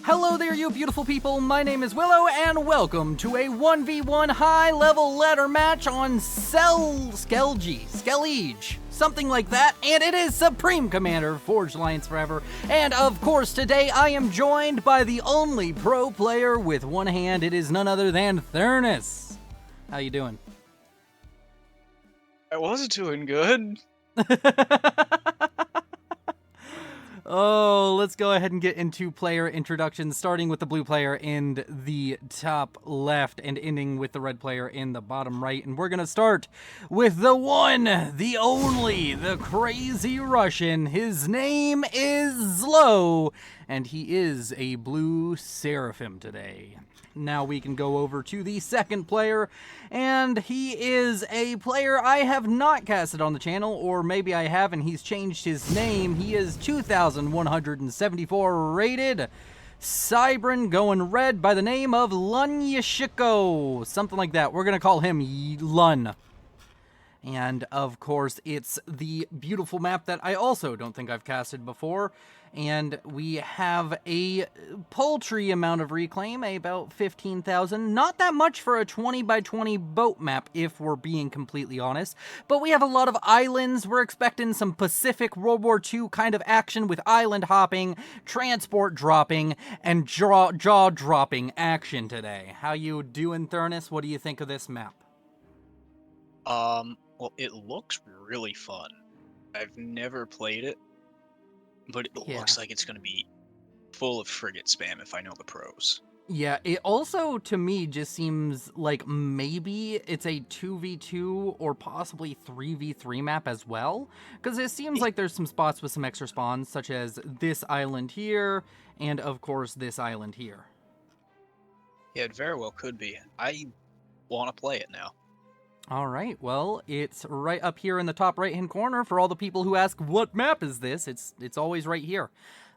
Hello there, you beautiful people. My name is Willow, and welcome to a 1v1 high-level ladder match on Skellige, something like that, and it is Supreme Commander, Forged Alliance Forever. And of course, today I am joined by the only pro player with one hand. It is none other than Thurnus. How you doing? I wasn't doing good. Oh, let's go ahead and get into player introductions, starting with the blue player in the top left and ending with the red player in the bottom right. And we're going to start with the one, the only, the crazy Russian. His name is Zlo, and he is a blue Seraphim today. Now we can go over to the second player, and he is a player I have not casted on the channel, or maybe I have and he's changed his name. He is 2,174 rated. Cybran going red by the name of Lunyashiko. Something like that. We're going to call him Lun. And, of course, it's the beautiful map that I also don't think I've casted before. And we have a paltry amount of reclaim, about 15,000. Not that much for a 20 by 20 boat map, if we're being completely honest. But we have a lot of islands. We're expecting some Pacific World War II kind of action with island hopping, transport dropping, and jaw dropping action today. How you doing, Thurnus? What do you think of this map? Well, it looks really fun. I've never played it, but it looks like it's going to be full of frigate spam if I know the pros. Yeah, it also, to me, just seems like maybe it's a 2v2 or possibly 3v3 map as well, because it seems like there's some spots with some extra spawns, such as this island here, and, of course, this island here. Yeah, it very well could be. I want to play it now. All right, well, it's right up here in the top right-hand corner for all the people who ask, what map is this? It's always right here.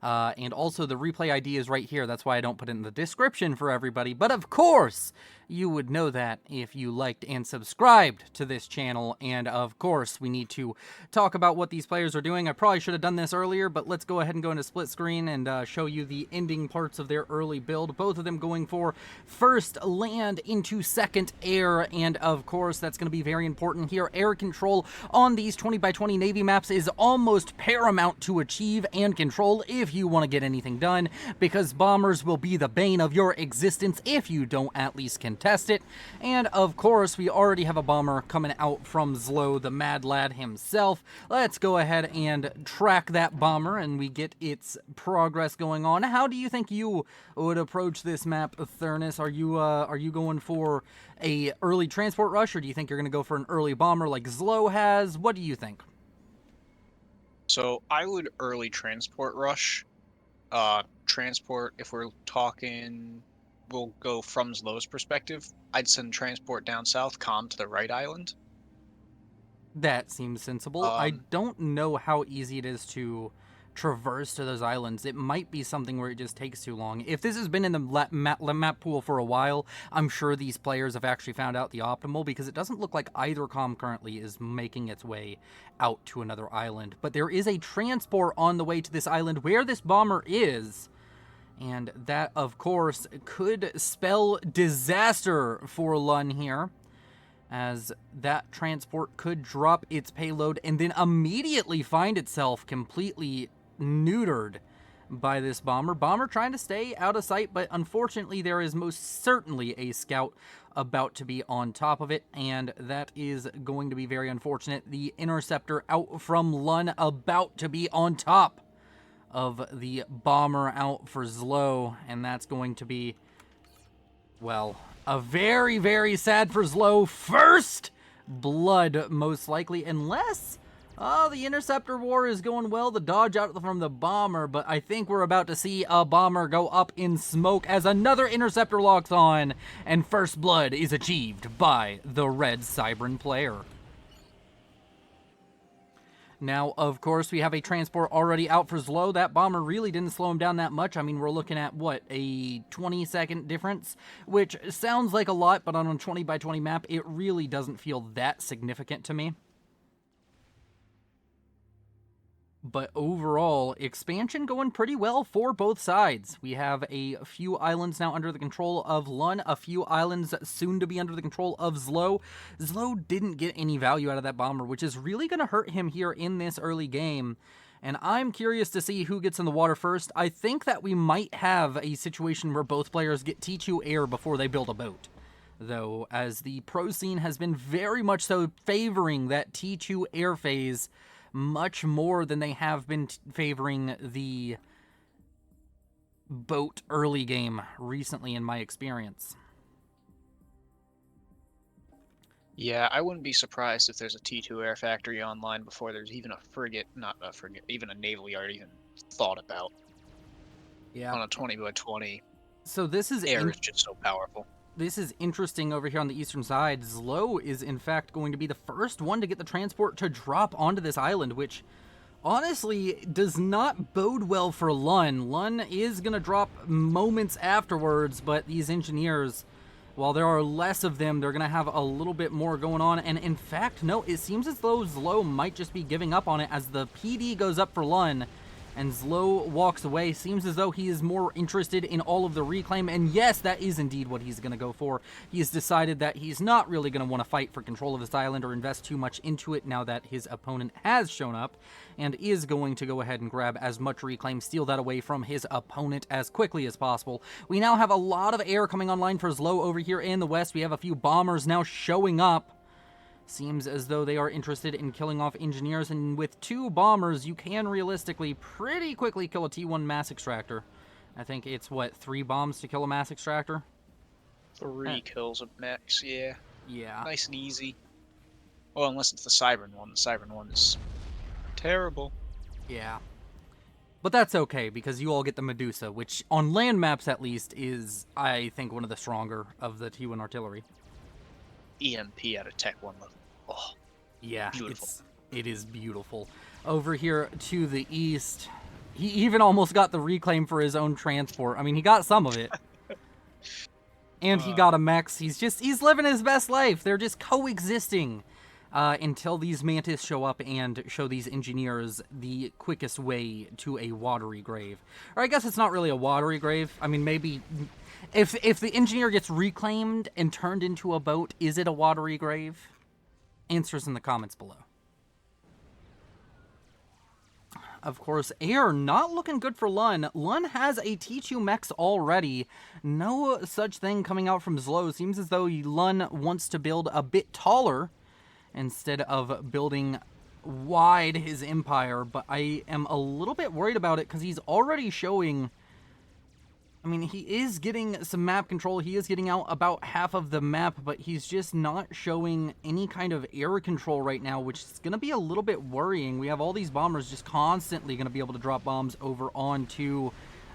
And also the replay ID is right here. That's why I don't put it in the description for everybody. But of course, you would know that if you liked and subscribed to this channel. And of course, we need to talk about what these players are doing. I probably should have done this earlier, but let's go ahead and go into split screen and show you the ending parts of their early build. Both of them going for first land into second air. And of course, that's going to be very important here. Air control on these 20 by 20 Navy maps is almost paramount to achieve and control if you want to get anything done, because bombers will be the bane of your existence if you don't at least contest it. And of course, we already have a bomber coming out from Zlo, the mad lad himself. Let's go ahead and track that bomber, and we get its progress going on. How do you think you would approach this map, Thurnus? Are you going for a early transport rush, or do you think you're going to go for an early bomber like Zlo has? What do you think? So I would early transport rush. Transport, if we're talking, we'll go from Zlo's perspective. I'd send transport down south, comm to the right island. That seems sensible. I don't know how easy it is to traverse to those islands. It might be something where it just takes too long. If this has been in the map pool for a while, I'm sure these players have actually found out the optimal, because it doesn't look like either comm currently is making its way out to another island. But there is a transport on the way to this island where this bomber is, and that, of course, could spell disaster for Lun here, as that transport could drop its payload and then immediately find itself completely neutered by this bomber. Bomber trying to stay out of sight, but unfortunately there is most certainly a scout about to be on top of it, and that is going to be very unfortunate. The interceptor out from Lun about to be on top of the bomber out for Zlo, and that's going to be, well, a very, very sad for Zlo first blood, most likely, unless the interceptor war is going well, the dodge out from the bomber, but I think we're about to see a bomber go up in smoke as another interceptor locks on, and first blood is achieved by the red Cybran player. Now, of course, we have a transport already out for Zlo. That bomber really didn't slow him down that much. I mean, we're looking at, what, a 20-second difference, which sounds like a lot, but on a 20 by 20 map, it really doesn't feel that significant to me. But overall, expansion going pretty well for both sides. We have a few islands now under the control of Lun, a few islands soon to be under the control of Zlo. Zlo didn't get any value out of that bomber, which is really going to hurt him here in this early game. And I'm curious to see who gets in the water first. I think that we might have a situation where both players get T2 air before they build a boat. Though, as the pro scene has been very much so favoring that T2 air phase much more than they have been favoring the boat early game recently, in my experience. Yeah, I wouldn't be surprised if there's a T2 air factory online before there's even a frigate, not a frigate, even a naval yard even thought about. Yeah. On a 20x20. So this is air is just so powerful. This is interesting over here on the eastern side. Zlo is in fact going to be the first one to get the transport to drop onto this island, which honestly does not bode well for Lun. Lun is going to drop moments afterwards, but these engineers, while there are less of them, they're going to have a little bit more going on. And in fact, no, it seems as though Zlo might just be giving up on it as the PD goes up for Lun. And Zlo walks away. Seems as though he is more interested in all of the reclaim. And yes, that is indeed what he's going to go for. He has decided that he's not really going to want to fight for control of this island or invest too much into it now that his opponent has shown up. And is going to go ahead and grab as much reclaim, steal that away from his opponent as quickly as possible. We now have a lot of air coming online for Zlo over here in the west. We have a few bombers now showing up. Seems as though they are interested in killing off engineers, and with 2 bombers, you can realistically pretty quickly kill a T1 mass extractor. I think it's, what, 3 bombs to kill a mass extractor? 3 kills of max, yeah. Yeah. Nice and easy. Well, unless it's the Cybern one. The Cybern one is terrible. Yeah. But that's okay, because you all get the Medusa, which, on land maps at least, is, I think, one of the stronger of the T1 artillery. EMP at a Tech 1 level. Oh, yeah, beautiful. It is beautiful. Over here to the east, he even almost got the reclaim for his own transport. I mean, he got some of it. And he got a mech. He's living his best life. They're just coexisting until these Mantis show up and show these engineers the quickest way to a watery grave. Or I guess it's not really a watery grave. I mean, maybe if the engineer gets reclaimed and turned into a boat, is it a watery grave? Answers in the comments below. Of course, air not looking good for Lun. Lun has a T2 mechs already. No such thing coming out from Zlo. Seems as though Lun wants to build a bit taller instead of building wide his empire, but I am a little bit worried about it because he's already showing... I mean, he is getting some map control. He is getting out about half of the map, but he's just not showing any kind of air control right now, which is going to be a little bit worrying. We have all these bombers just constantly going to be able to drop bombs over onto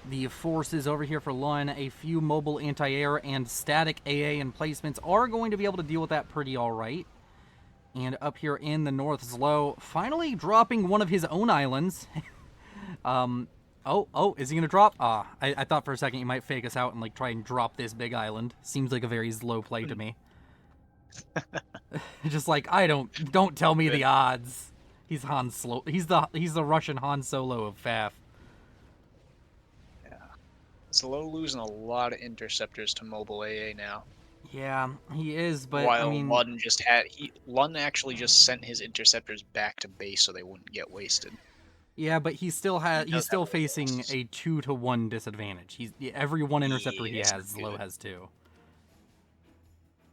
the forces over here for Lun. A few mobile anti-air and static AA emplacements are going to be able to deal with that pretty all right. And up here in the north, Zlo finally dropping one of his own islands. Oh, is he going to drop? I thought for a second he might fake us out and like try and drop this big island. Seems like a very Zlo play to me. Just like, don't tell me the odds. He's Han Solo. He's the Russian Han Solo of FAF. Yeah. Zlo losing a lot of interceptors to mobile AA now. Yeah, he is, but while I mean, Lun actually just sent his interceptors back to base so they wouldn't get wasted. Yeah, but he's still facing a 2-to-1 disadvantage. Every one interceptor he has, Zlo has 2.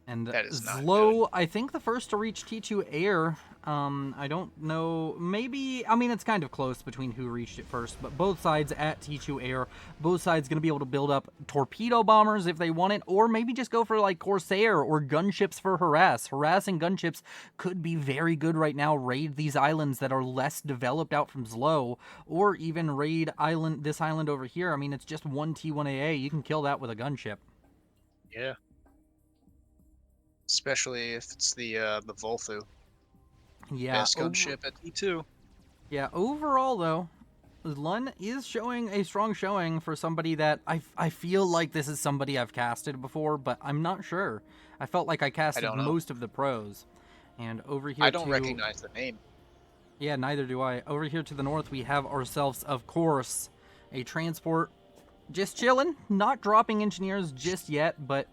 And Zlo, I think the first to reach T2 air. I don't know. Maybe, I mean, it's kind of close between who reached it first, but both sides at T2 air. Both sides going to be able to build up torpedo bombers if they want it, or maybe just go for like Corsair or gunships for harass. Harassing gunships could be very good right now. Raid these islands that are less developed out from Zlo, or even raid this island over here. I mean, it's just one T1AA. You can kill that with a gunship. Yeah. Especially if it's the Volthu. Yeah. Best gunship at T2. Yeah, overall though, Lun is showing a strong showing for somebody that I feel like this is somebody I've casted before, but I'm not sure. I felt like I casted most of the pros. And over here I don't recognize the name. Yeah, neither do I. Over here to the north, we have ourselves, of course, a transport just chilling, not dropping engineers just yet, but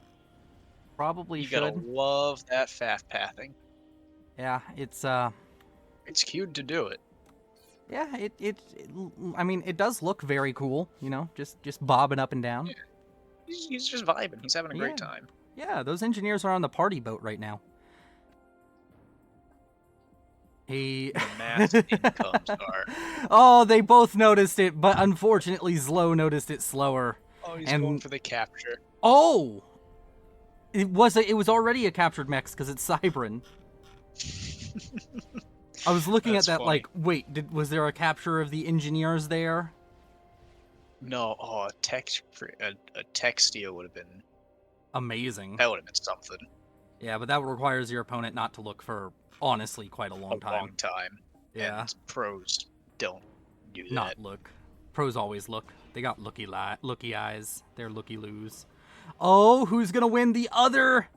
probably You should. gotta love that FAF pathing. Yeah, it's It's cute to do it. yeah, I mean, it does look very cool, you know, just bobbing up and down. Yeah. He's just vibing. He's having a great Yeah. time. Yeah, those engineers are on the party boat right now. Hey. The mass incomes are. Oh, they both noticed it, but unfortunately, Slow noticed it slower. Oh, he's And- going for the capture. Oh, it was already a captured mech because it's Cybran. I was looking That's at that funny. like, wait, was there a capture of the engineers there? No, a tech steal would have been. Amazing. That would have been something. Yeah, but that requires your opponent not to look for, honestly, quite a long time. Long time. Yeah. And pros don't do that. Not look. Pros always look. They got looky eyes. They're looky-loos. Oh, who's gonna win the other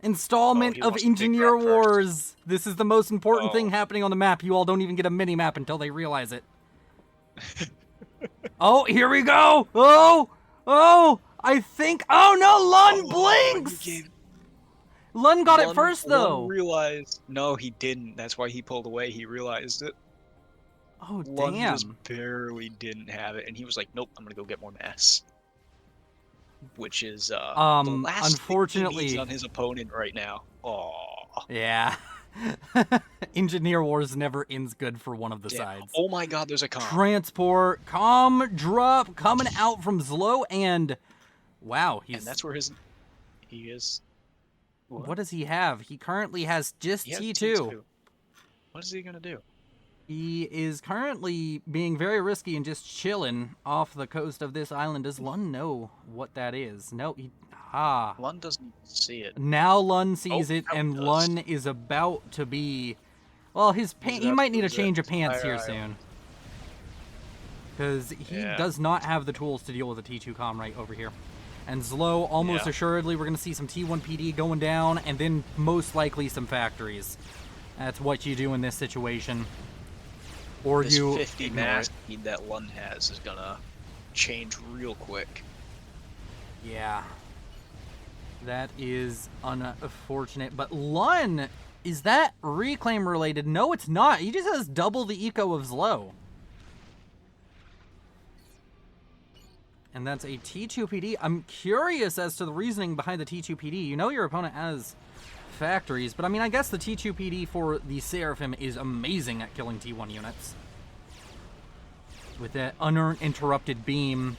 installment he of wants to dig Engineer rock first. Wars? This is the most important thing Oh. happening on the map. You all don't even get a mini-map until they realize it. Oh, here we go! Oh! I think... Oh, no! Lun blinks! Lun got it first, though! Lun realized... No, he didn't. That's why he pulled away. He realized it. Oh, Lun damn. just barely didn't have it, and he was like, nope, I'm gonna go get more mass. Which is, the last unfortunately... thing he needs on his opponent right now. Oh. Yeah. Engineer Wars never ends good for one of the sides. Oh my god, there's a com. Transport, drop, coming out from Zlo, and... Wow, And that's where he is... What does he have? He currently has just He has T2. What is he gonna do? He is currently being very risky and just chilling off the coast of this island. Does Lun know what that is? No, Lun doesn't see it. Now Lun sees it, now he and does. Lun is about to be... Well, he might need a change of pants here soon. Because he does not have the tools to deal with a T2 comm right over here. And Zlo, almost assuredly, we're going to see some T1 PD going down, and then most likely some factories. That's what you do in this situation. Or This you 50 ignore mass it. speed that Lun has is gonna change real quick. Yeah. That is unfortunate. But Lun, is that reclaim related? No, it's not. He just has double the eco of Zlo. And that's a T2 PD. I'm curious as to the reasoning behind the T2 PD. You know your opponent has factories, but I mean, I guess the T2 PD for the Seraphim is amazing at killing T1 units. With that uninterrupted beam.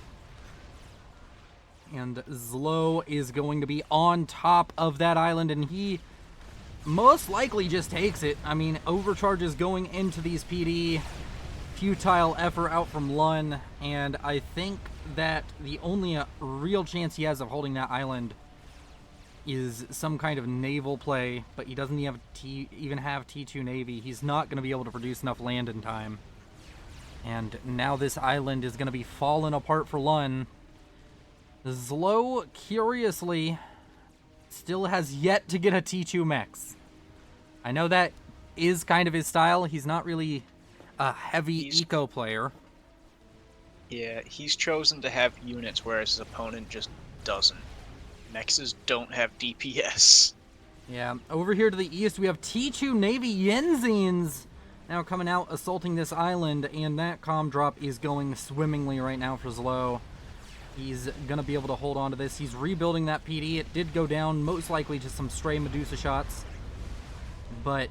And Zlo is going to be on top of that island, and he most likely just takes it. I mean, overcharges going into these PD. Futile effort out from Lun, and I think that the only real chance he has of holding that island is some kind of naval play, but he doesn't even have T2 Navy. He's not going to be able to produce enough land in time. And now this island is going to be falling apart for Lun. Zlo, curiously, still has yet to get a T2 Mex. I know that is kind of his style. He's not really a heavy eco player. Yeah, he's chosen to have units, whereas his opponent just doesn't. Mexes don't have DPS. Yeah, over here to the east, we have T2 Navy Yenzines now coming out, assaulting this island, and that comm drop is going swimmingly right now for Zlo. He's going to be able to hold on to this. He's rebuilding that PD. It did go down, most likely to some stray Medusa shots. But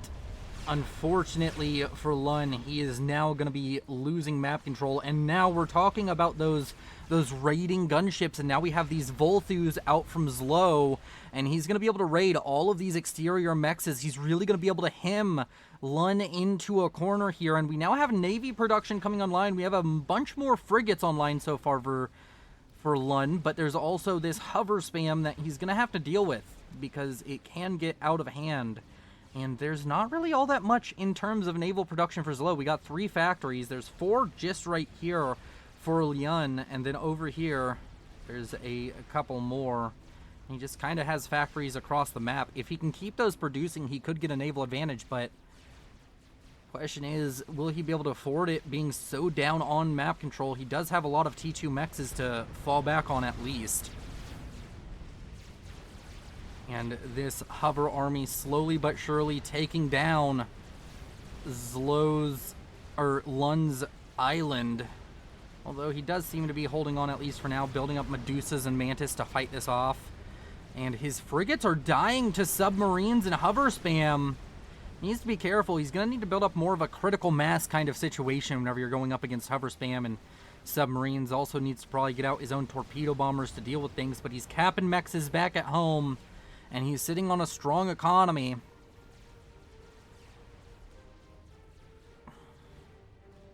unfortunately for Lun, he is now going to be losing map control. And now we're talking about those raiding gunships, and now we have these Volthus out from Zlo, and he's going to be able to raid all of these exterior mexes. He's really going to be able to hem Lun into a corner here, and we now have Navy production coming online. We have a bunch more frigates online so far for Lun, but there's also this hover spam that he's going to have to deal with because it can get out of hand. And there's not really all that much in terms of naval production for Zlo. We got 3 factories. There's 4 just right here for Lun, and then over here there's a couple more. He just kind of has factories across the map. If he can keep those producing, he could get a naval advantage, but question is, will he be able to afford it being so down on map control? He does have a lot of T2 mexes to fall back on at least. And this hover army slowly but surely taking down Lun's island. Although he does seem to be holding on at least for now, building up Medusas and Mantis to fight this off. And his frigates are dying to submarines and hover spam. He needs to be careful. He's going to need to build up more of a critical mass kind of situation whenever you're going up against hover spam and submarines. Also needs to probably get out his own torpedo bombers to deal with things, but he's capping mexes back at home, and he's sitting on a strong economy.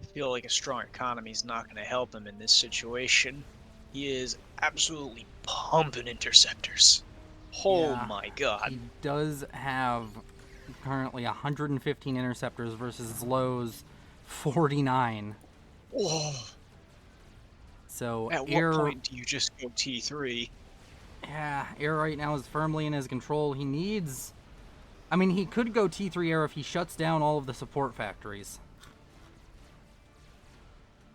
I feel like a strong economy is not going to help him in this situation. He is absolutely pumping interceptors. Oh my god. He does have currently 115 interceptors versus Zlow's 49. Oh. So at what point do you just go T3? Yeah, air right now is firmly in his control. He needs... I mean, he could go T3 air if he shuts down all of the support factories.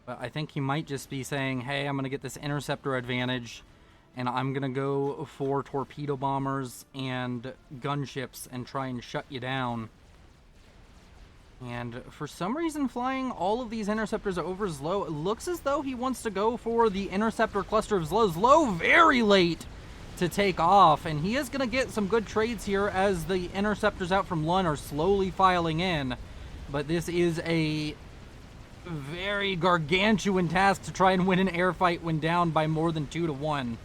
But I think he might just be saying, hey, I'm going to get this interceptor advantage, and I'm going to go for torpedo bombers and gunships and try and shut you down. And for some reason, flying all of these interceptors over Zlow, it looks as though he wants to go for the interceptor cluster of Zlow. Zlow very late to take off, and he is going to get some good trades here as the interceptors out from Lun are slowly filing in. But this is a very gargantuan task to try and win an air fight when down by more than 2-1.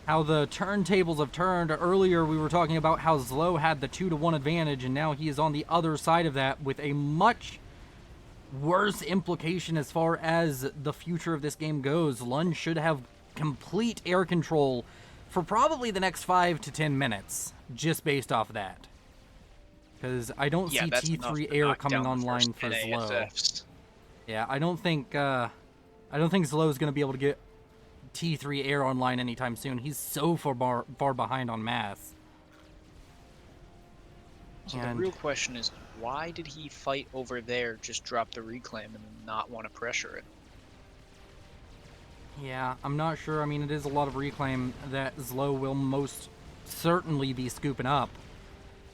How the turntables have turned. Earlier we were talking about how Zlow had the 2-1 advantage, and now he is on the other side of that with a much worse implication as far as the future of this game goes. Lun should have complete air control for probably the next 5 to 10 minutes, just based off of that. Because I don't see T3 air coming online for Zlow. Yeah, I don't think Zlow is going to be able to get T3 air online anytime soon. He's so far behind on mass. So the real question is, why did he fight over there, just drop the reclaim, and not want to pressure it? Yeah, I'm not sure. I mean, it is a lot of reclaim that Zlow will most certainly be scooping up.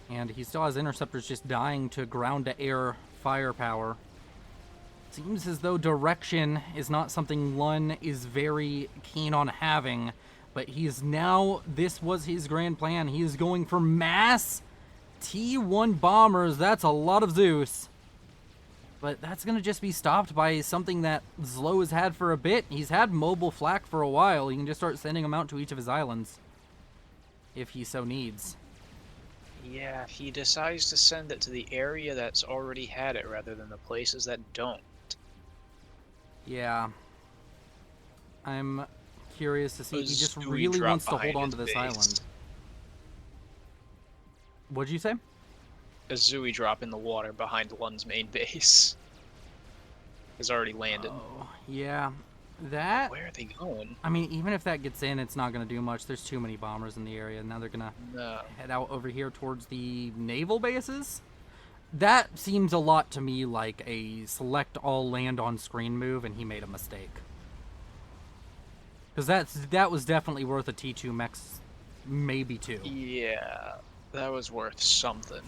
And he still has interceptors just dying to ground-to-air firepower. Seems as though direction is not something Lun is very keen on having, but he is now, this was his grand plan. He is going for mass T1 bombers. That's a lot of Zeus. But that's going to just be stopped by something that Zlow has had for a bit. He's had mobile flak for a while. He can just start sending them out to each of his islands, if he so needs. Yeah, if he decides to send it to the area that's already had it rather than the places that don't. Yeah. I'm curious to see. He just really wants to hold on to this island. What'd you say? A Zooey drop in the water behind Lun's main base has already landed. Oh, yeah. That... Where are they going? I mean, even if that gets in, it's not going to do much. There's too many bombers in the area. Now they're going to head out over here towards the naval bases. That seems a lot to me like a select all land on screen move, and he made a mistake. Because that was definitely worth a T2 mex, maybe 2. Yeah, that was worth something.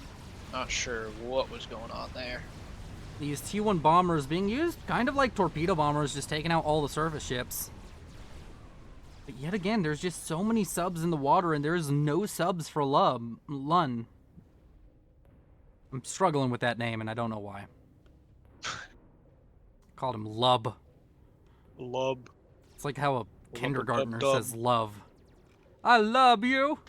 Not sure what was going on there. These T1 bombers being used kind of like torpedo bombers, just taking out all the surface ships. But yet again, there's just so many subs in the water, and there's no subs for Lun. I'm struggling with that name, and I don't know why. Called him Lub. Lub. It's like how a kindergartner says love. I love you!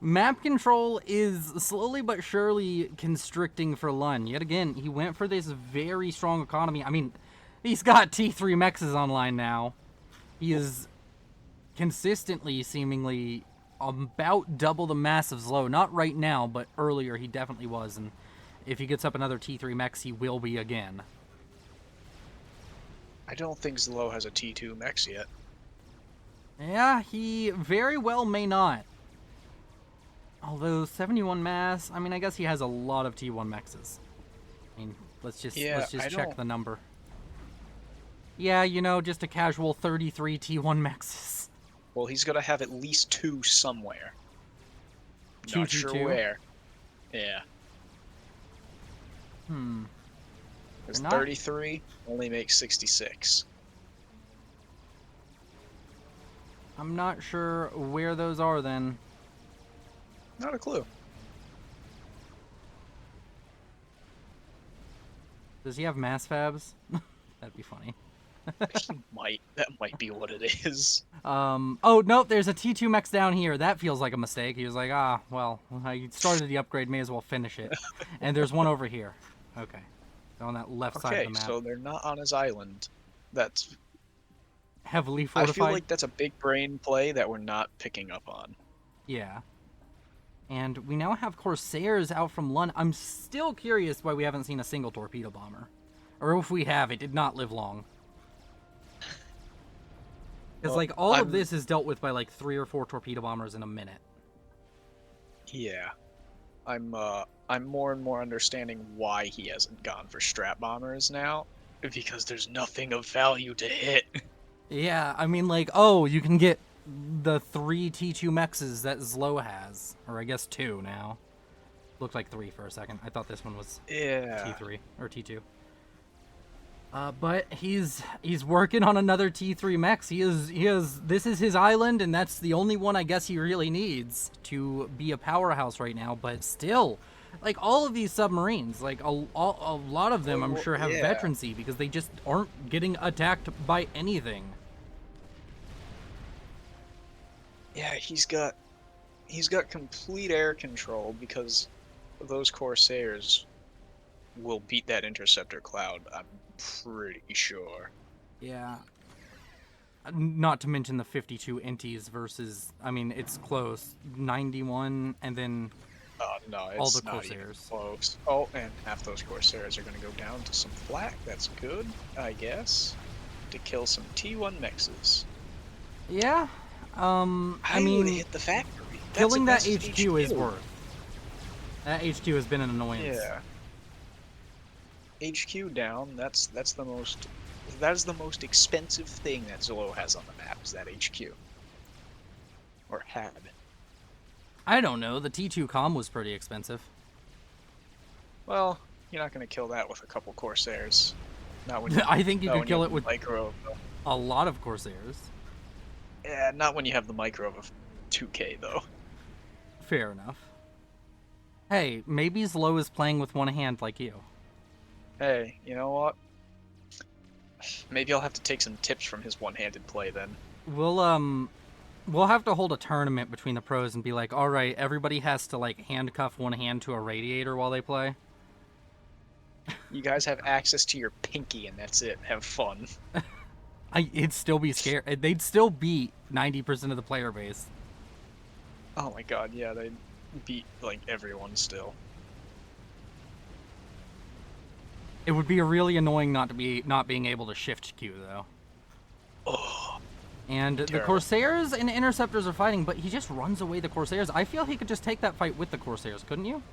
Map control is slowly but surely constricting for Lun. Yet again, he went for this very strong economy. I mean, he's got T3 mexes online now. He is consistently, seemingly, about double the mass of Zlow. Not right now, but earlier he definitely was. And if he gets up another T3 mex, he will be again. I don't think Zlow has a T2 mex yet. Yeah, he very well may not. Although 71 mass, I mean, I guess he has a lot of T1 mexes. I mean, let's just check the number. Yeah, you know, just a casual 33 T1 mexes. Well, he's gonna have at least 2 somewhere. Two Not sure where. Yeah. There's 33, only makes 66. I'm not sure where those are then. Not a clue. Does he have mass fabs? That'd be funny. He might. That might be what it is. Oh, nope, there's a T2 mex down here. That feels like a mistake. He was like, well, I started the upgrade, may as well finish it. And there's one over here. Okay. On that left side of the map. Okay, so they're not on his island. That's heavily fortified. I feel like that's a big brain play that we're not picking up on. Yeah. And we now have Corsairs out from London. I'm still curious why we haven't seen a single torpedo bomber. Or if we have, it did not live long. Because, like, all of this is dealt with by, like, 3 or 4 torpedo bombers in a minute. Yeah. I'm more and more understanding why he hasn't gone for strat bombers now. Because there's nothing of value to hit. Yeah, I mean, like, oh, you can get the 3 T2 mexes that Zlo has. Or I guess 2 now. Looked like 3 for a second. I thought this one was T3 or T2. But he's working on another T3 mex. This is his island, and that's the only one I guess he really needs to be a powerhouse right now. But still, like, all of these submarines, like a lot of them, I'm sure have veterancy because they just aren't getting attacked by anything. Yeah, he's got complete air control because those Corsairs will beat that interceptor cloud. I'm pretty sure. Yeah. Not to mention the 52 inties versus, I mean, it's close. 91 and then no, it's all the not Corsairs. even close. Oh, and half those Corsairs are going to go down to some flak. That's good, I guess, to kill some T1 mexes. Yeah. I mean, hit the factory. Killing that HQ is worth. That HQ has been an annoyance. Yeah. HQ down. That is the most expensive thing that Zolo has on the map. Is that HQ? Or had? I don't know. The T2 comm was pretty expensive. Well, you're not going to kill that with a couple Corsairs. Not when I think you could kill it with micro. A lot of Corsairs. Yeah, not when you have the micro of 2K though. Fair enough. Hey, maybe Zlo is playing with one hand like you. Hey, you know what? Maybe I'll have to take some tips from his one-handed play then. We'll have to hold a tournament between the pros and be like, all right, everybody has to like handcuff one hand to a radiator while they play. You guys have access to your pinky and that's it. Have fun. It'd still be scary. They'd still beat 90% of the player base. Oh my god, yeah, they'd beat like everyone still. It would be really annoying not being able to shift Q though. Oh. And terrible. The Corsairs and Interceptors are fighting, but he just runs away the Corsairs. I feel he could just take that fight with the Corsairs, couldn't you?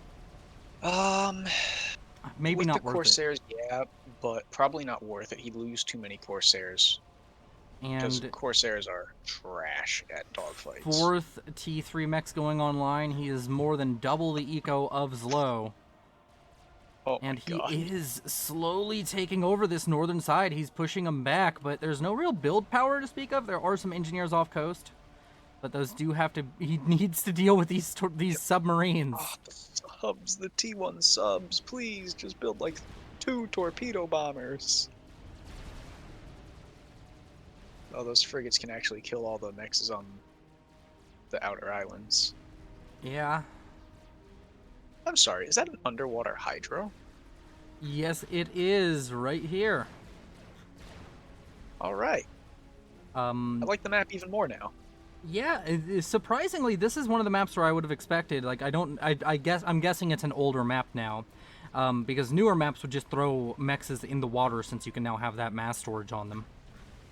Maybe with not the worth Corsairs, yeah, but probably not worth it. He'd lose too many Corsairs. Because Corsairs are trash at dogfights. 4th T3 mechs going online. He is more than double the eco of Zlo. Oh and he is slowly taking over this northern side. He's pushing them back, but there's no real build power to speak of. There are some engineers off coast, but those do have to. He needs to deal with these submarines. Oh, the subs, the T1 subs, please just build like 2 torpedo bombers. Oh, those frigates can actually kill all the mexes on the outer islands. Yeah. I'm sorry, is that an underwater hydro? Yes, it is, right here. Alright. I like the map even more now. Yeah, surprisingly, this is one of the maps where I would have expected, like, I'm guessing it's an older map now. Because newer maps would just throw mexes in the water since you can now have that mass storage on them.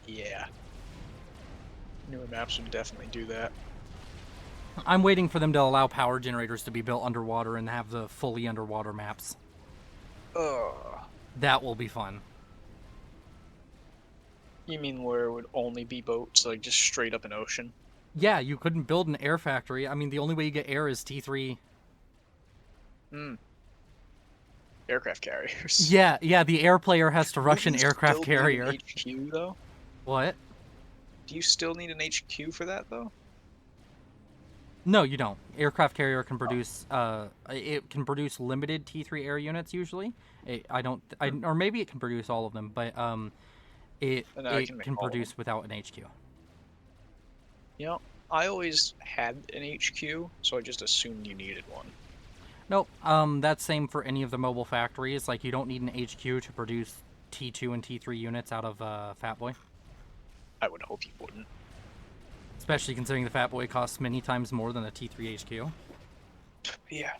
Yeah. Newer maps would definitely do that. I'm waiting for them to allow power generators to be built underwater and have the fully underwater maps. That will be fun. You mean where it would only be boats, like just straight up an ocean? Yeah, you couldn't build an air factory. I mean, the only way you get air is T3. Aircraft carriers. Yeah, the air player has to rush an aircraft carrier. Need an HQ though? What? Do you still need an HQ for that though? No, you don't. Aircraft carrier can produce. It can produce limited T3 air units usually. Or maybe it can produce all of them, but it can produce without an HQ. You know, I always had an HQ, so I just assumed you needed one. Nope. That's same for any of the mobile factories. Like, you don't need an HQ to produce T2 and T3 units out of Fat Boy. I would hope you wouldn't. Especially considering the Fat Boy costs many times more than a T3 HQ. Yeah.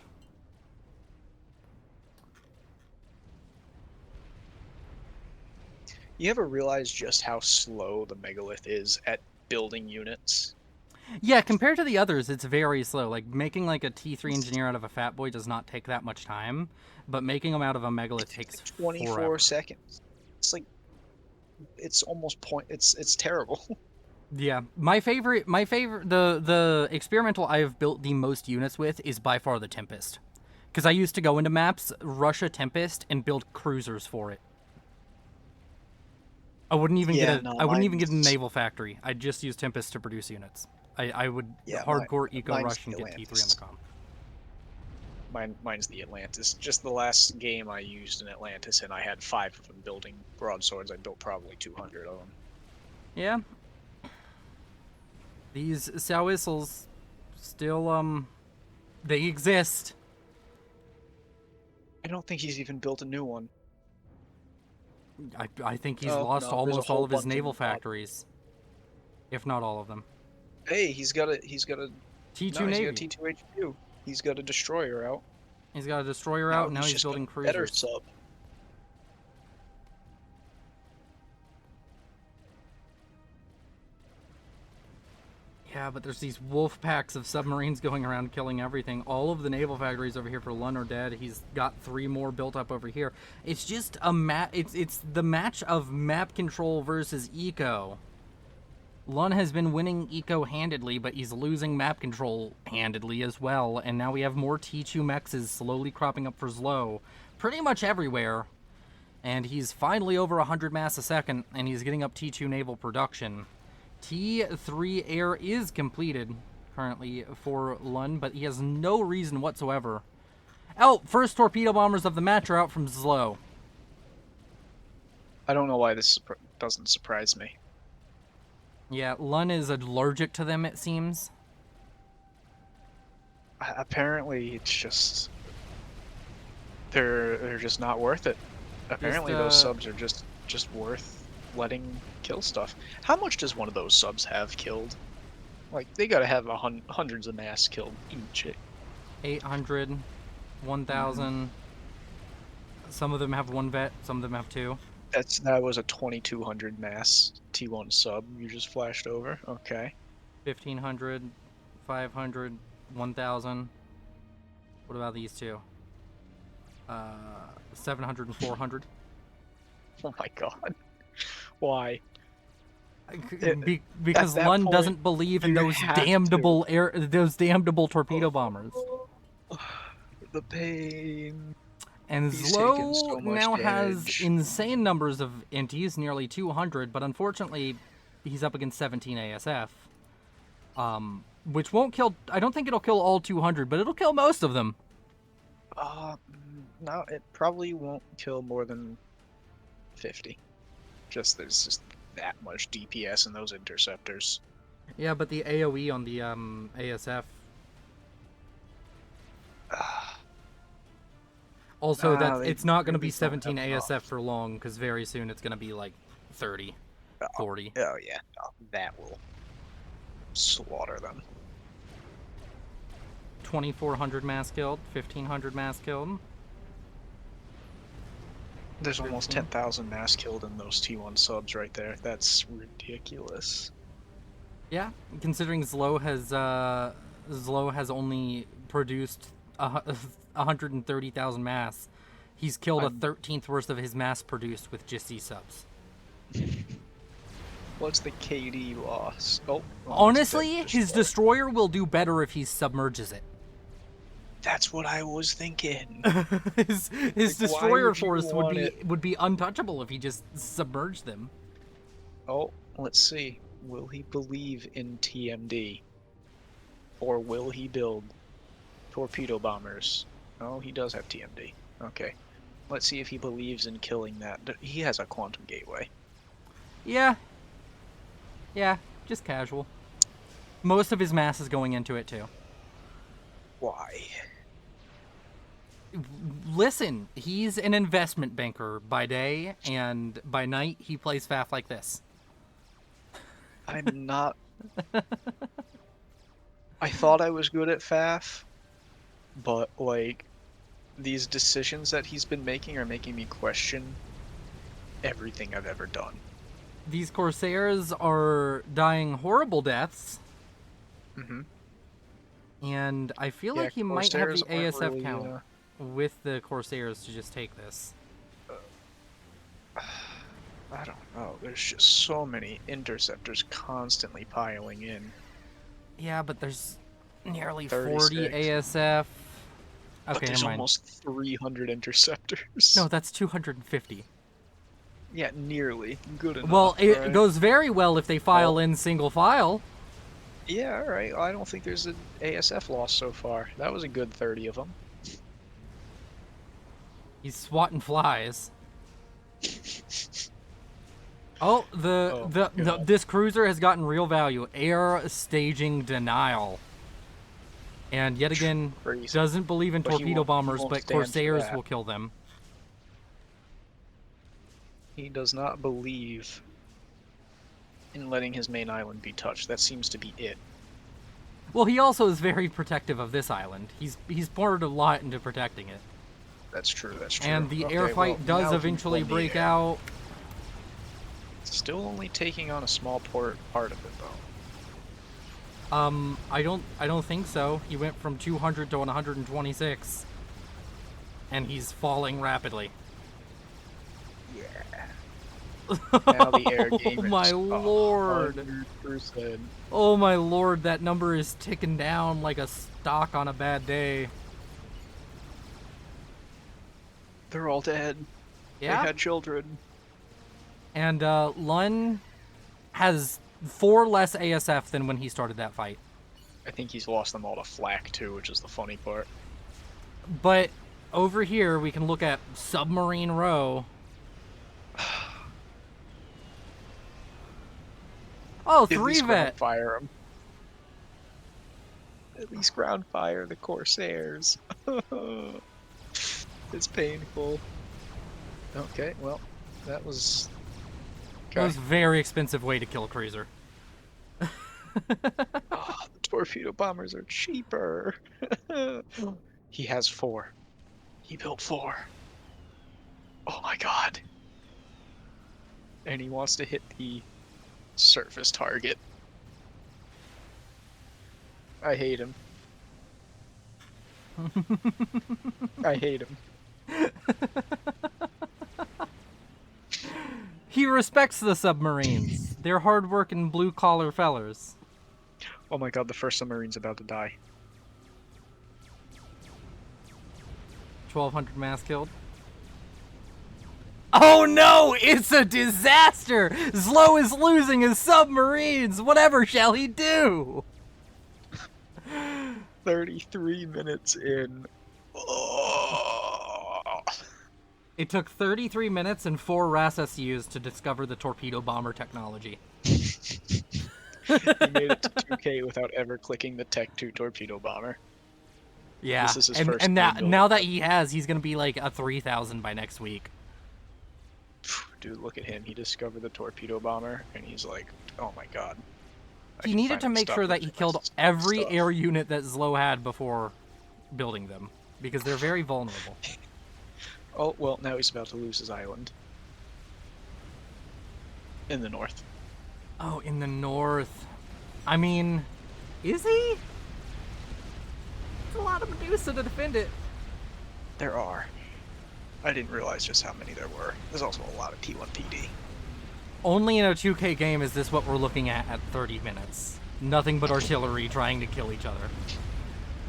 You ever realize just how slow the Megalith is at building units? Yeah, compared to the others, it's very slow. Like, making like a T3 engineer out of a Fat Boy does not take that much time, but making them out of a Megalith takes 24 forever. seconds. It's like, it's almost it's terrible. Yeah, my favorite, the experimental I have built the most units with is by far the Tempest, because I used to go into maps, rush a Tempest, and build cruisers for it. I wouldn't even get a naval factory. I'd just use Tempest to produce units. I would hardcore eco rush and get T3 on the com. Mine's the Atlantis. Just the last game I used in Atlantis, and I had 5 of them building broadswords. I built probably 200 of them. Yeah. These Sow-whistles still, they exist. I don't think he's even built a new one. I think he's lost almost all of his naval factories, if not all of them. Hey, he's got a T2 Navy. He's got a T2 HQ. He's got a destroyer out. He's got a destroyer out. Now he's building cruisers. Better sub. Yeah, but there's these wolf packs of submarines going around killing everything. All of the naval factories over here for Lun are dead. He's got 3 more built up over here. It's just a it's the match of map control versus eco. Lun has been winning eco handedly, but he's losing map control handedly as well. And now we have more T2 mexes slowly cropping up for Zlo pretty much everywhere. And he's finally over 100 mass a second, and he's getting up T2 naval production. T3 air is completed currently for Lun, but he has no reason whatsoever. Oh, first torpedo bombers of the match are out from Zlo. I don't know why this doesn't surprise me. Yeah, Lun is allergic to them, it seems. Apparently, it's just they're just not worth it. Apparently, those subs are just worth letting kill stuff. How much does one of those subs have killed? Like, they gotta have hundreds of mass killed each. 800, 1,000. Some of them have 1 vet, some of them have 2. That was a 2,200 mass T1 sub you just flashed over. Okay. 1,500, 500, 1,000. What about these two? 700 and 400. Oh my god. Why? Because Lun doesn't believe in those damnable torpedo bombers. The pain. And Zlo now has insane numbers of inties, nearly 200, but unfortunately, he's up against 17 ASF, which won't kill. I don't think it'll kill all 200, but it'll kill most of them. No, it probably won't kill more than 50. There's just that much DPS in those interceptors. Yeah, but the AoE on the ASF. Also, it's not going to be 17 ASF for long, because very soon it's going to be like 30, 40. Oh yeah, that will slaughter them. 2,400 mass killed, 1,500 mass killed. There's almost 10,000 mass killed in those T1 subs right there. That's ridiculous. Yeah, considering Zlo has Zlo has only produced 130,000 mass. He's killed a 13th worth of his mass produced with just these subs. What's the KD loss? Oh, honestly, his destroyer will do better if he submerges it. That's what I was thinking. his destroyer force would be untouchable if he just submerged them. Oh, let's see. Will he believe in TMD? Or will he build torpedo bombers? Oh, he does have TMD. Okay. Let's see if he believes in killing that. He has a quantum gateway. Yeah. Yeah, just casual. Most of his mass is going into it, too. Why? Listen, he's an investment banker by day, and by night he plays FAF like this. I'm not... I thought I was good at FAF, but, like, these decisions that he's been making are making me question everything I've ever done. These Corsairs are dying horrible deaths. Mm-hmm. And I feel like he might have the ASF count with the Corsairs to just take this. I don't know. There's just so many interceptors constantly piling in. Yeah, but there's nearly 36. 40 ASF. Okay, but there's almost 300 interceptors. No, that's 250. Yeah, nearly. Good enough. Well, it right? goes very well if they file in single file. Yeah, alright. I don't think there's an ASF loss so far. That was a good 30 of them. He's swatting flies. Oh, this cruiser has gotten real value. Air staging denial. And yet again, doesn't believe in torpedo bombers, but Corsairs will kill them. He does not believe in letting his main island be touched. That seems to be it. Well, he also is very protective of this island. He's poured a lot into protecting it. That's true, that's true. And the air fight does eventually break out. Still only taking on a small part of it, though. I don't think so. He went from 200 to 126. And he's falling rapidly. Yeah. Now the air game oh my lord. 100%. Oh my lord, that number is ticking down like a stock on a bad day. They're all dead. Yeah. They had children. And Lun has 4 less ASF than when he started that fight. I think he's lost them all to flak too, which is the funny part. But over here we can look at Submarine Row. Oh, 3 vet. Fire them. At least ground fire the Corsairs. It's painful. Okay, well, that was... That was a very expensive way to kill a cruiser. The torpedo bombers are cheaper. He has 4. He built 4. Oh my god. And he wants to hit the surface target. I hate him. I hate him. He respects the submarines. They're hard-working blue-collar fellers. Oh my god, the first submarine's about to die. 1,200 mass killed. Oh no! It's a disaster! Zlo is losing his submarines! Whatever shall he do? 33 minutes in. Oh. It took 33 minutes and 4 RAS SUs to discover the torpedo bomber technology. He made it to 2K without ever clicking the Tech 2 torpedo bomber. Yeah, this is his first and now that he's gonna be like a 3,000 by next week. Dude, look at him. He discovered the torpedo bomber, and he's like, oh my god. He needed to make sure that he killed every air unit that Zlo had before building them, because they're very vulnerable. Oh, well, now he's about to lose his island. In the north. Oh, in the north. I mean, is he? a lot of Medusa to defend it. There are. I didn't realize just how many there were. There's also a lot of T1 PD. Only in a 2K game is this what we're looking at 30 minutes. Nothing but artillery trying to kill each other.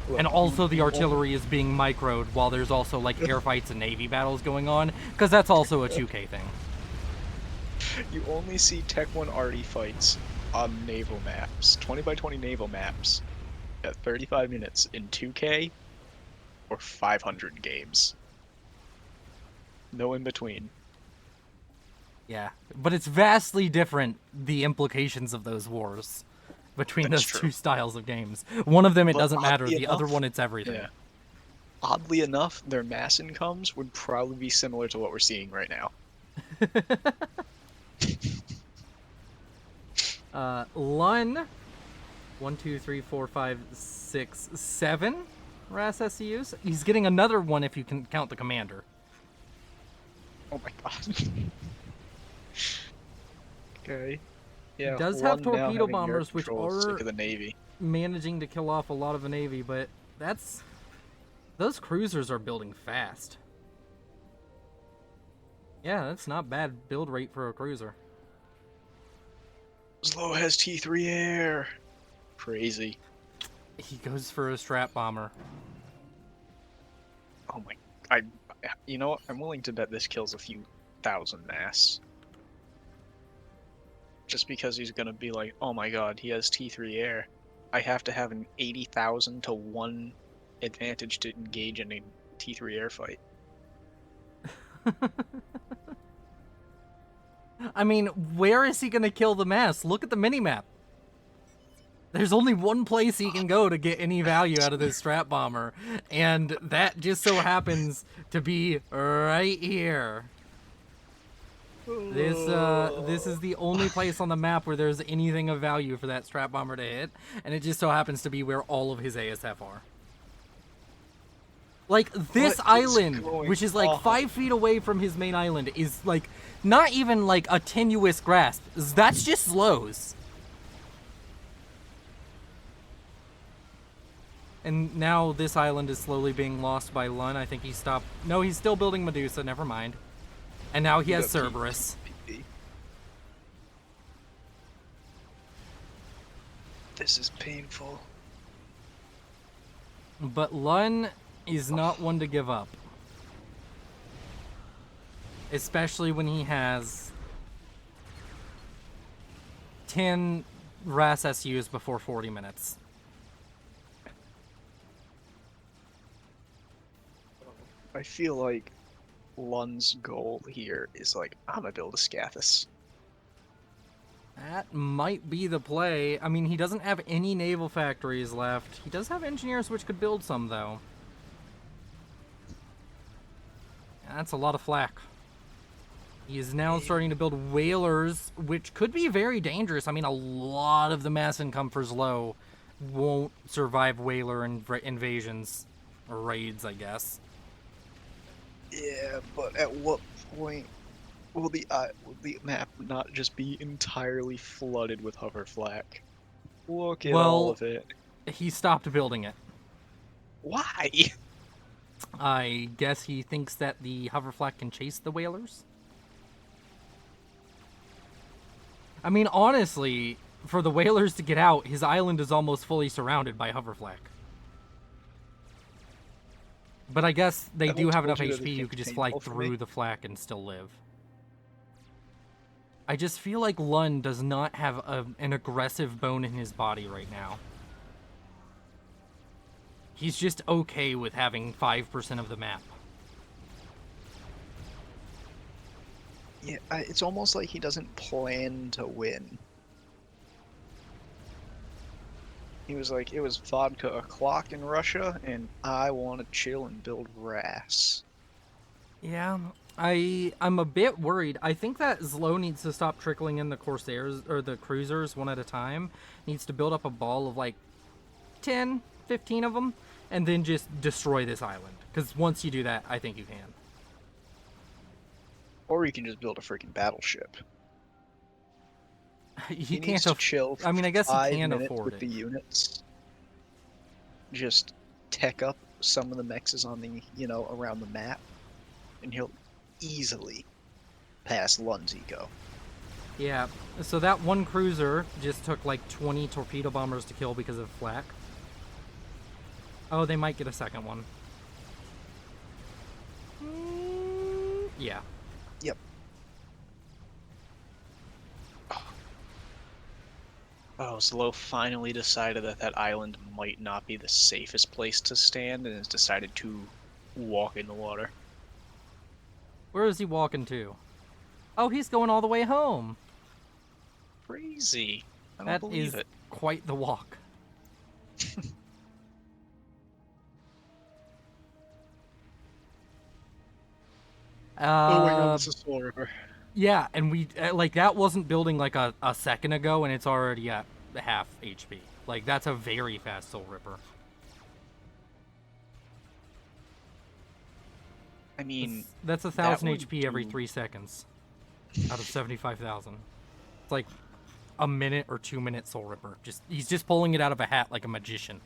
Look, and also the artillery is being microed while there's also like air fights and navy battles going on, because that's also a 2K thing. You only see Tech 1 arty fights on naval maps, 20 by 20 naval maps, at 35 minutes in 2K or 500 games. No in between. Yeah, but it's vastly different, the implications of those wars between those two styles of games. One of them, it doesn't matter. The other one, it's everything. Yeah. Oddly enough, their mass incomes would probably be similar to what we're seeing right now. Lun, 1, 2, 3, 4, 5, 6, 7 RAS SCUs. He's getting another one if you can count the commander. Oh my god. Okay. Yeah, he does have torpedo bombers, which are the Navy. Managing to kill off a lot of the Navy, but those cruisers are building fast. Yeah, that's not bad build rate for a cruiser. Slow has T3 air. Crazy. He goes for a strat bomber. Oh my! You know what? I'm willing to bet this kills a few thousand mass. Just because he's gonna be like, oh my god, he has T3 air. I have to have an 80,000 to 1 advantage to engage in a T3 air fight. I mean, where is he gonna kill the mass? Look at the minimap. There's only one place he can go to get any value out of this strat bomber, and that just so happens to be right here. This is the only place on the map where there's anything of value for that strat bomber to hit, and it just so happens to be where all of his ASF are. Like, this island, which is like 5 feet away from his main island, is like not even like a tenuous grasp. That's just slows. And now this island is slowly being lost by Lun. I think he stopped. No, he's still building Medusa. Never mind. And now he has Cerberus. This is painful. But Lun is not one to give up. Especially when he has 10 RAS SUs before 40 minutes. I feel like Lun's goal here is like, I'm gonna build a Scathus. That might be the play. I mean, he doesn't have any naval factories left. He does have engineers which could build some, though. That's a lot of flak. He is now starting to build whalers, which could be very dangerous. I mean, a lot of the mass income for Zlo won't survive whaler invasions, or raids, I guess. Yeah, but at what point will the map not just be entirely flooded with hover flak? Look at all of it. He stopped building it. Why? I guess he thinks that the hover flak can chase the whalers. I mean, honestly, for the whalers to get out, his island is almost fully surrounded by hover flak. But I guess they do have enough HP you could just fly through the flak and still live. I just feel like Lun does not have an aggressive bone in his body right now. He's just okay with having 5% of the map. Yeah, it's almost like he doesn't plan to win. He was like, it was vodka o'clock in Russia, and I want to chill and build RAS. Yeah, I'm a bit worried. I think that Zlo needs to stop trickling in the Corsairs, or the cruisers one at a time. Needs to build up a ball of like 10, 15 of them, and then just destroy this island. Because once you do that, I think you can. Or you can just build a freaking battleship. He needs can't to chill for I mean, I guess he can 5 minutes afford with it. the units. Just tech up some of the mexes on the, around the map, and he'll easily pass Lund's eco. Yeah, so that one cruiser just took like 20 torpedo bombers to kill because of flak. Oh, they might get a second one. Yeah. Yep. Oh, Zlo finally decided that island might not be the safest place to stand and has decided to walk in the water. Where is he walking to? Oh, he's going all the way home. Crazy. I don't believe it. Quite the walk. Oh my god, this is Soul Ripper. Yeah, and we like that wasn't building like a second ago, and it's already at half HP. Like that's a very fast Soul Ripper. I mean, that's 1,000 HP every 3 seconds out of 75,000. It's like a minute or 2 minute Soul Ripper. He's just pulling it out of a hat like a magician.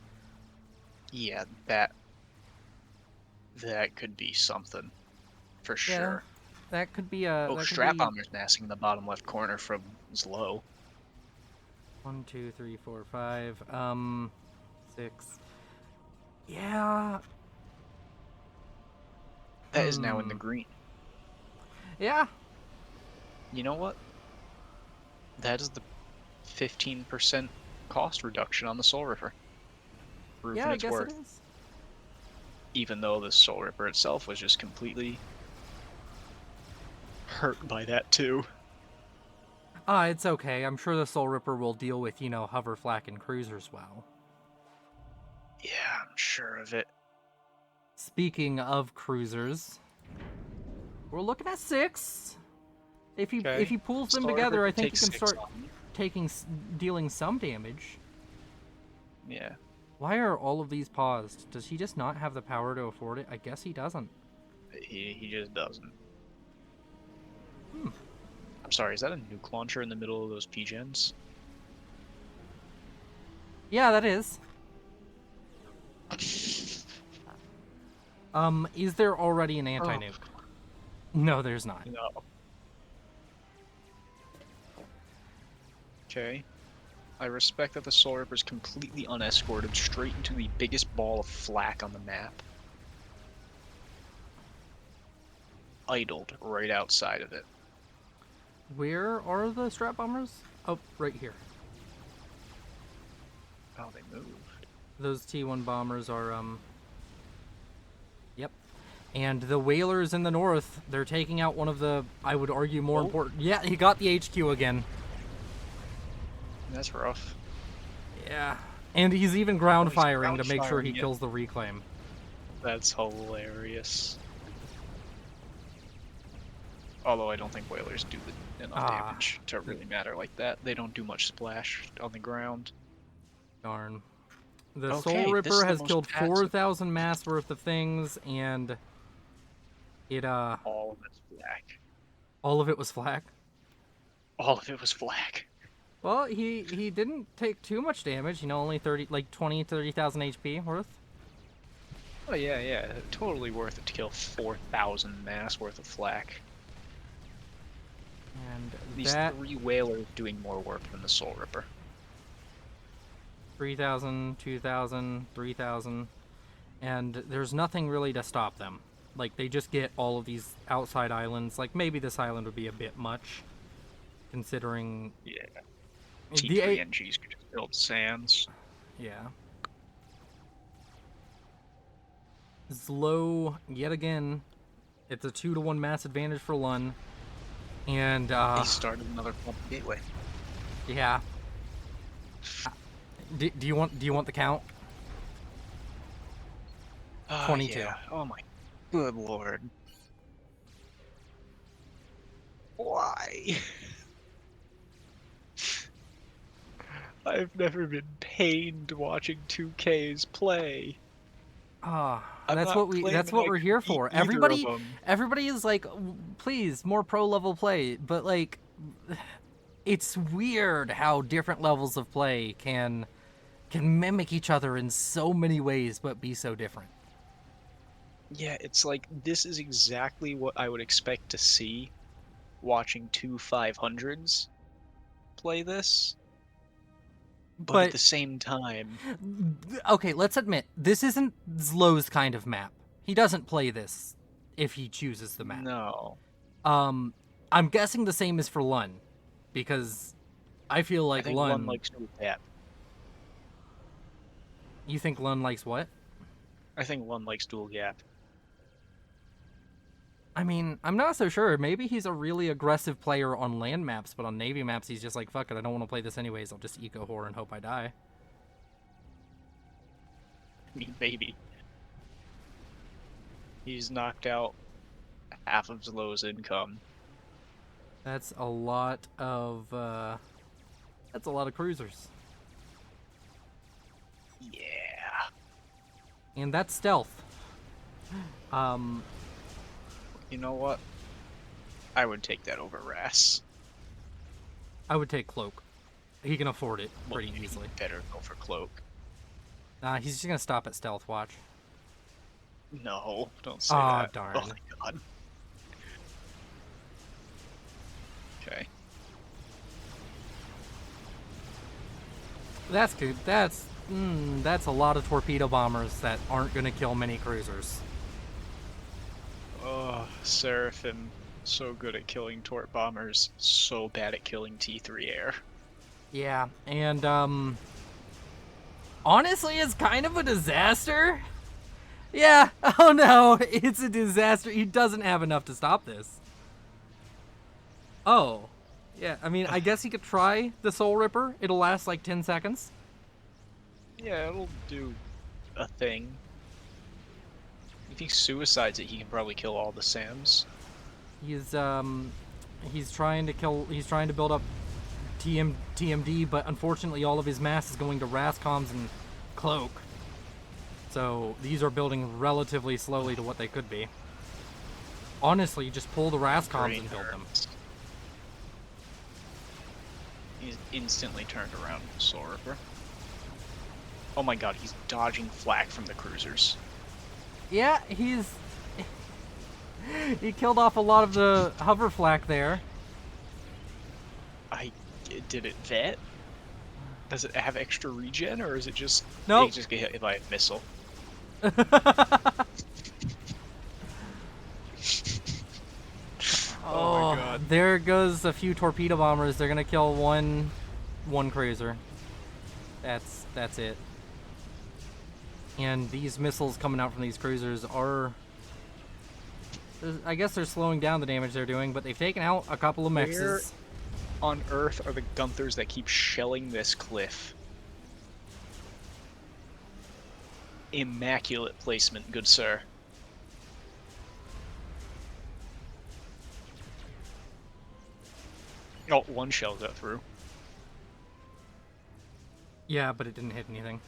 Yeah, that could be something for sure. That could be a. Oh, Strap Bomber's massing in the bottom left corner from Zlo. 1, 2, 3, 4, 5. 6. Yeah. That is now in the green. Yeah. You know what? That is the 15% cost reduction on the Soul Ripper. Yeah, I guess it is. Even though the Soul Ripper itself was just completely hurt by that too. It's okay. I'm sure the Soul Ripper will deal with, hover, flak, and cruisers well. Yeah, I'm sure of it. Speaking of cruisers, we're looking at 6. If he pulls them together, I think he can start dealing some damage. Yeah. Why are all of these paused? Does he just not have the power to afford it? I guess he doesn't. He just doesn't. I'm sorry, is that a nuke launcher in the middle of those P-gens? Yeah, that is. Is there already an anti-nuke? Oh. No, there's not. No. Okay. I respect that the Soul Ripper is completely unescorted straight into the biggest ball of flak on the map. Idled right outside of it. Where are the Strap Bombers? Oh, right here. Oh, they moved. Those T1 bombers are, Yep. And the Whalers in the north, they're taking out one of the, I would argue, more important... Yeah, he got the HQ again. That's rough. Yeah. And he's even ground firing to make sure he kills the reclaim. That's hilarious. Although I don't think Whalers do enough damage to really matter like that. They don't do much splash on the ground. Darn. The Soul Ripper has killed 4,000 mass worth of things, and it, all of it's flak. All of it was flak? All of it was flak. Well, he didn't take too much damage, only 30,000 HP worth. Oh yeah, totally worth it to kill 4,000 mass worth of flak. And these 3 Whalers doing more work than the Soul Ripper. 3,000, 2,000, 3,000, and there's nothing really to stop them. Like, they just get all of these outside islands. Like, maybe this island would be a bit much, considering... Yeah. T3NGs could just build sands. Yeah. Zlo, yet again, it's a 2-to-1 mass advantage for Lun. And, he started another pump gateway. Yeah. Do you want the count? 22. Yeah. Oh my good lord. Why? I've never been pained watching 2Ks play. That's what we're here for. Everybody is like, please, more pro level play, but like, it's weird how different levels of play can can mimic each other in so many ways, but be so different. Yeah, it's like, this is exactly what I would expect to see watching two 500s play this. But at But the same time, okay, let's admit this isn't Zlow's kind of map. He doesn't play this if he chooses the map. no. I'm guessing the same is for Lun, because I feel I like think Lun Lun. likes dual gap. You think Lun likes what? I think Lun likes dual gap. I mean, I'm not so sure. Maybe he's a really aggressive player on land maps, but on Navy maps, he's just like, fuck it, I don't want to play this anyways. I'll just eco whore and hope I die. I mean, maybe. He's knocked out half of Zlow's income. That's a lot of cruisers. Yeah. And that's stealth. You know what? I would take that over Ras. I would take Cloak. He can afford it pretty easily. Better go for Cloak. He's just gonna stop at stealth, watch. No, don't say Aw, that. darn. Oh my god. Okay. That's good. That's a lot of torpedo bombers that aren't gonna kill many cruisers. Oh, Seraphim, so good at killing tort bombers, so bad at killing T3 air. Yeah, and honestly, it's kind of a disaster. Yeah, oh no, it's a disaster. He doesn't have enough to stop this. Oh, yeah, I mean, I guess he could try the Soul Ripper. It'll last like 10 seconds. Yeah, it'll do a thing. If he suicides it, he can probably kill all the SAMs. He's trying to build up TMD, but unfortunately all of his mass is going to Rascoms and Cloak. So these are building relatively slowly to what they could be. Honestly, just pull the Rascoms and build them. He's instantly turned around with Soul Ripper. Oh my god, he's dodging flak from the cruisers. Yeah, he killed off a lot of the hover flak there. Did it vet? Does it have extra regen, or is it just... Nope. It just get hit by a missile? Oh my god. There goes a few torpedo bombers. They're gonna kill one cruiser. That's it. And these missiles coming out from these cruisers are... I guess they're slowing down the damage they're doing, but they've taken out a couple of mexes. Where on earth are the Gunthers that keep shelling this cliff? Immaculate placement, good sir. Oh, one shell got through. Yeah, but it didn't hit anything.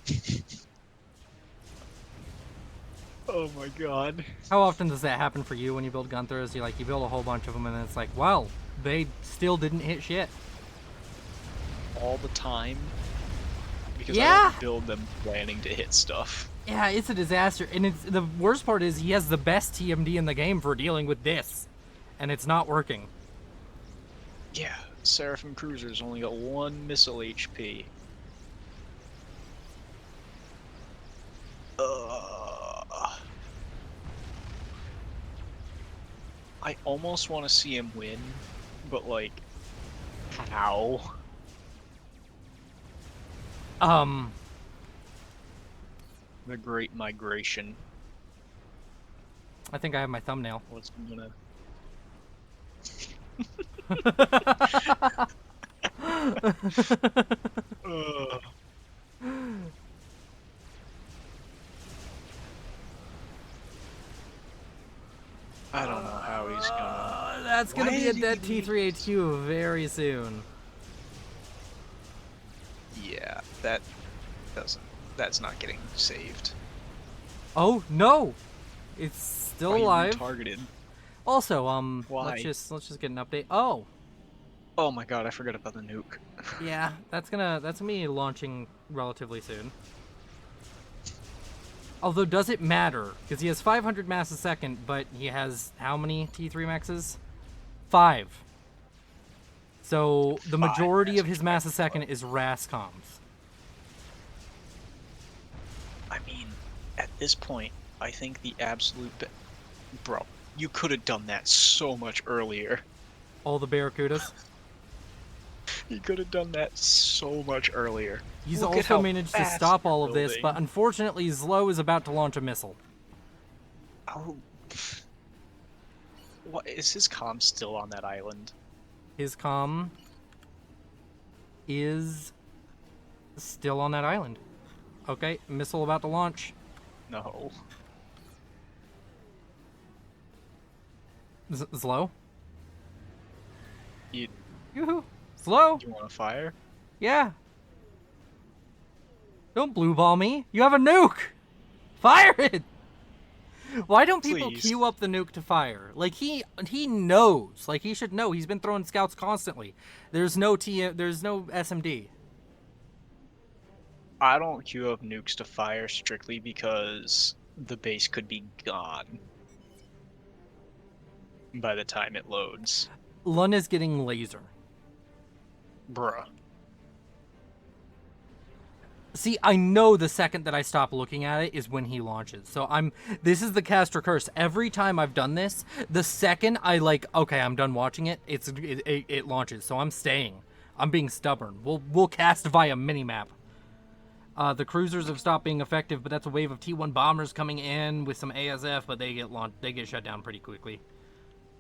Oh my god. How often does that happen for you when you build Gunthers? You build a whole bunch of them and then it's like, wow, they still didn't hit shit. All the time. Because Yeah. I don't build them planning to hit stuff. Yeah, it's a disaster. And the worst part is he has the best TMD in the game for dealing with this. And it's not working. Yeah, Seraphim Cruisers only got 1 missile HP. I almost want to see him win, but like, how? The Great Migration. I think I have my thumbnail. What's gonna... I don't know how he's gonna... That's gonna be a dead T3HQ very soon. Yeah, that doesn't... That's not getting saved. Oh no! It's still Why are you alive. targeted? Also, Why? let's just get an update. Oh, Oh my god, I forgot about the nuke. yeah, that's gonna be launching relatively soon. Although, does it matter? Because he has 500 mass a second, but he has how many T3 maxes? 5. So the majority of his mass a second is RAS comms. I mean, at this point, I think the absolute... Bro, you could have done that so much earlier. All the Barracudas? You could have done that so much earlier. He's also managed to stop all of this, but unfortunately Zlo is about to launch a missile. Oh. What, is his comm still on that island? His comm is still on that island. Okay, missile about to launch. No. Zlo? You Yoo-hoo! Zlo? want to fire? Yeah. Don't blue ball me. You have a nuke! Fire it! Why don't people queue up the nuke to fire? Like, he knows. Like, he should know. He's been throwing scouts constantly. There's no SMD. I don't queue up nukes to fire strictly because the base could be gone by the time it loads. Lun is getting laser. Bruh. See, I know the second that I stop looking at it is when he launches. So this is the caster curse. Every time I've done this, the second I okay, I'm done watching it, it launches. So I'm staying. I'm being stubborn. We'll cast via minimap. The cruisers have stopped being effective, but that's a wave of T1 bombers coming in with some ASF, but they get shut down pretty quickly.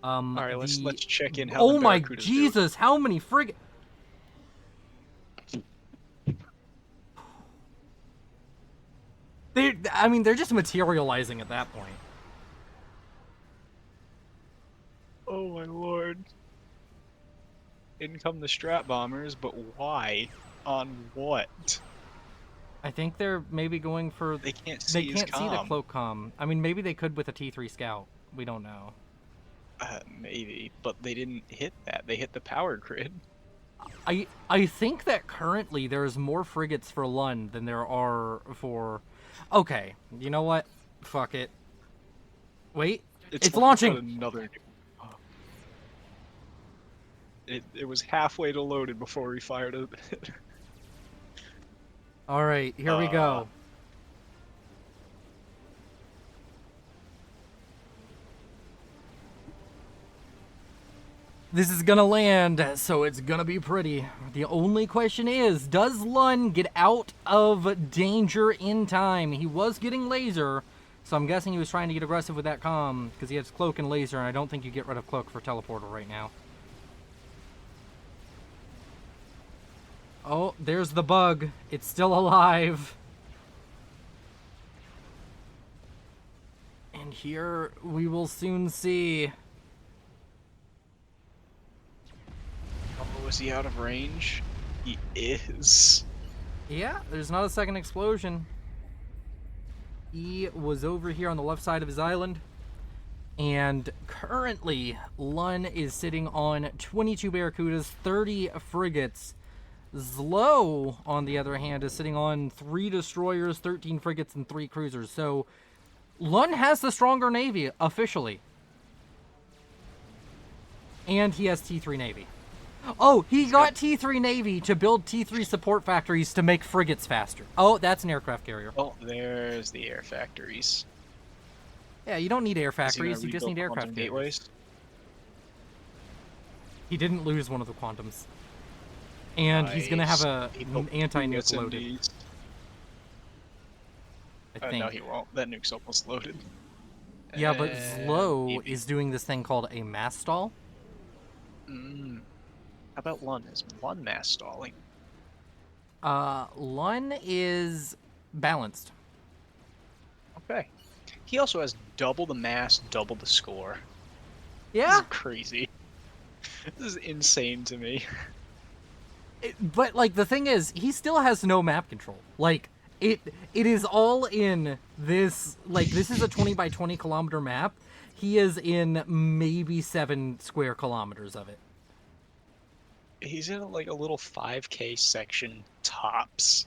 All right, let's check in how oh my Jesus, doing. How many they're just materializing at that point. Oh my lord. In come the strat bombers, but why? On what? I think they're maybe going for... They can't see the cloak comm. I mean, maybe they could with a T3 scout. We don't know. Maybe, but they didn't hit that. They hit the power grid. I think that currently there's more frigates for Lund than there are for... Okay, you know what? Fuck it. Wait, it's launching! Another... It was halfway to loaded before we fired it. Alright, here we go. This is gonna land, so it's gonna be pretty. The only question is, does Lun get out of danger in time? He was getting laser, so I'm guessing he was trying to get aggressive with that comm, because he has cloak and laser, and I don't think you get rid of cloak for teleporter right now. Oh, there's the bug. It's still alive. And here we will soon see. Oh, is he out of range? He is. Yeah, there's not a second explosion. He was over here on the left side of his island. And currently, Lun is sitting on 22 Barracudas, 30 frigates. Zlo, on the other hand, is sitting on 3 destroyers, 13 frigates, and 3 cruisers. So, Lun has the stronger navy, officially. And he has T3 Navy. Oh, he got T3 Navy to build T3 support factories to make frigates faster. Oh, that's an aircraft carrier. Oh, there's the air factories. Yeah, you don't need air factories, you just need aircraft gateways. He didn't lose one of the quantums. And he's going to have an anti-nuke loaded. I think. No, he won't. That nuke's almost loaded. Yeah, but Zlo is doing this thing called a mass stall. How about Lun? Is Lun mass stalling? Lun is balanced. Okay. He also has double the mass, double the score. Yeah. This is crazy. This is insane to me. But, like, the thing is, he still has no map control. Like, it is all in this, like, this is a 20 by 20 kilometer map. He is in maybe 7 square kilometers of it. He's in, like, a little 5K section tops.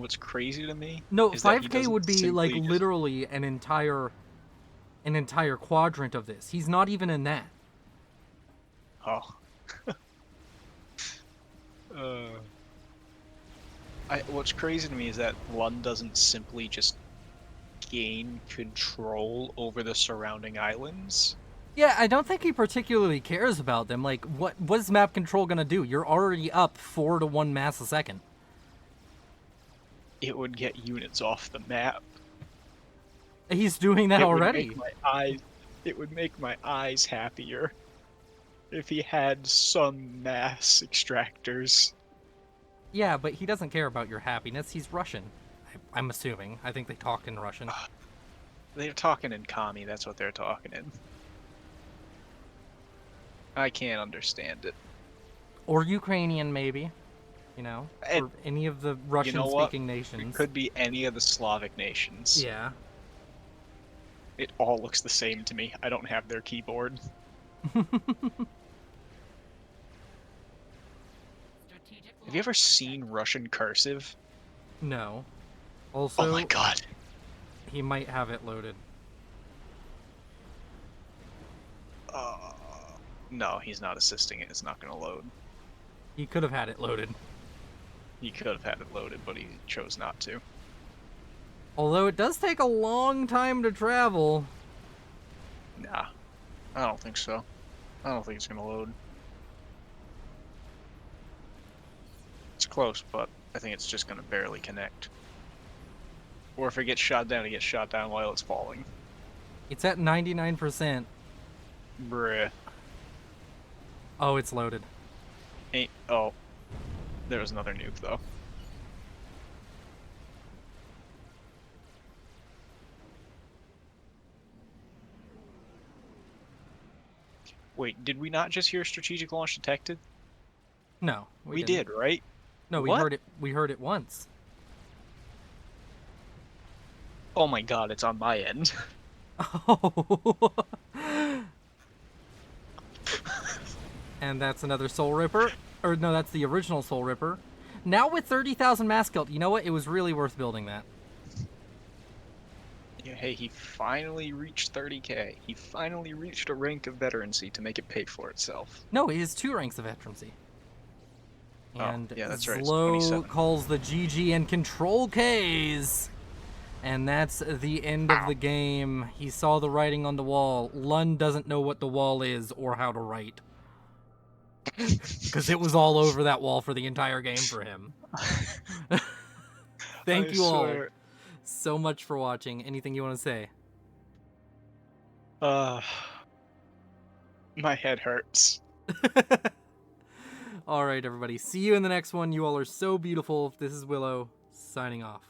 what's crazy to me No, is that he 5K would doesn't be like simply just. literally an entire quadrant of this. He's not even in that. Oh. What's crazy to me is that Lund doesn't simply just gain control over the surrounding islands. Yeah, I don't think he particularly cares about them. Like, what's map control gonna do? You're already up 4 to 1 mass a second. It would get units off the map. He's doing that already. It would make my eyes happier if he had some mass extractors. Yeah, but he doesn't care about your happiness. He's Russian. I'm assuming. I think they talk in Russian. They're talking in Kami, that's what they're talking in. I can't understand it. Or Ukrainian, maybe. You know? Or any of the Russian-speaking nations. It could be any of the Slavic nations. Yeah. It all looks the same to me. I don't have their keyboard. Have you ever seen Russian cursive? No. Also, oh my god. He might have it loaded. No, he's not assisting it. It's not going to load. He could have had it loaded. He could have had it loaded, but he chose not to. Although it does take a long time to travel. Nah, I don't think so. I don't think it's going to load. It's close, but I think it's just going to barely connect. Or if it gets shot down, it gets shot down while it's falling. It's at 99%. Bruh. Oh, it's loaded. Oh. There was another nuke, though. Wait, did we not just hear strategic launch detected? No, we did, right? No, we heard it. We heard it once. Oh my god, it's on my end. Oh. And that's another Soul Ripper. Or no, that's the original Soul Ripper. Now with 30,000 mass killed, you know what? It was really worth building that. Yeah, hey, he finally reached 30k. He finally reached a rank of veterancy to make it pay for itself. No, he has 2 ranks of veterancy. And yeah, that's right. Zlo calls the GG and Control Ks. And that's the end of the game. He saw the writing on the wall. Lund doesn't know what the wall is or how to write. Because it was all over that wall for the entire game for him. Thank you all so much for watching. Anything you want to say? My head hurts. All right, everybody. See you in the next one. You all are so beautiful. This is Willow, signing off.